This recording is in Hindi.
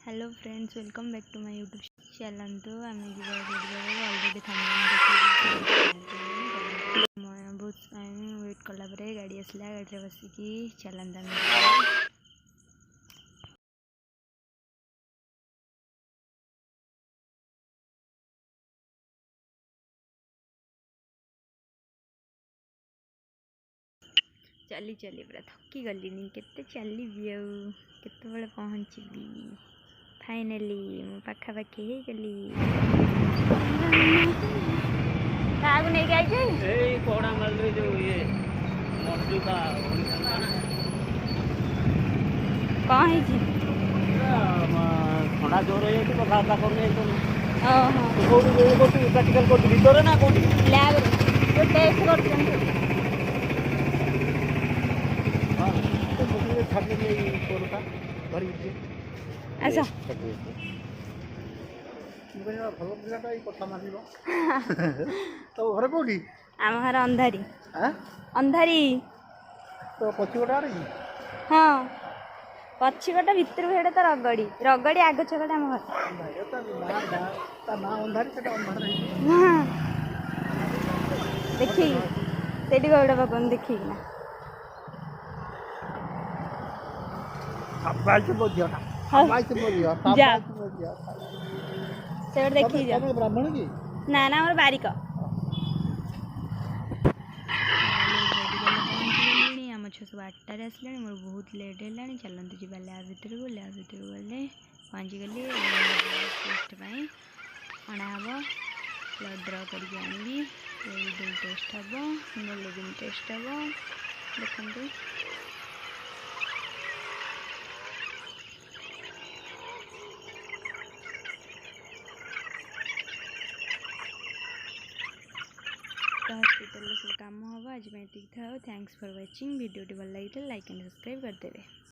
Hello friends, welcome back to my YouTube channel. तो आम अलरेडी बहुत टाइम वेट कला गाड़ी आसला, गाड़ी बसिकी चलता चली चली पूरा थकी गली केते चली केते पहुँचबी फाइनाली मो पाखापाखि हो गली। कागु नहीं गई ए कोड़ा मलरे जो ये मर्जू का कौन है जी थोड़ा जोर है तो कथा करने तो ओहो कोडी कोडी प्रैक्टिकल कोडी भीतर ना कोडी लैब जो टेस्ट करछन हां तो कोडी छाड़ने में कोरता भरी जे अच्छा मुझे भलो पिलाटा ई कथा मानिबो तो घर कोडी आम घर अंधारी हां अंधारी तो पछिगटा रे हां पछिगटा भितर हेडे तो रगड़ी रगड़ी आग छगटा आम घर ता ना अंधारी सेटा अंधार हां देखी सेठी गौड़ा भगवान देखी ना अब्बाई से बोलिया अब्बाई से बोलिया अब्बाई से बोलिया से देखी जा ब्राह्मण की ना ना हमर बारिक छो सब 8टार आसला मोर बहुत लेट है चलते जावा लैब भर गले पहुँची गली टेस्ट अणाब ब्लड ड्र करके आनबी टेस्ट हम हिमोग्लोबिन टेस्ट हम देखते हॉस्पिटल सब कम हम आज ये था। Thanks for watching. वीडियो भल लगी लाइक एंड सब्सक्राइब करदे।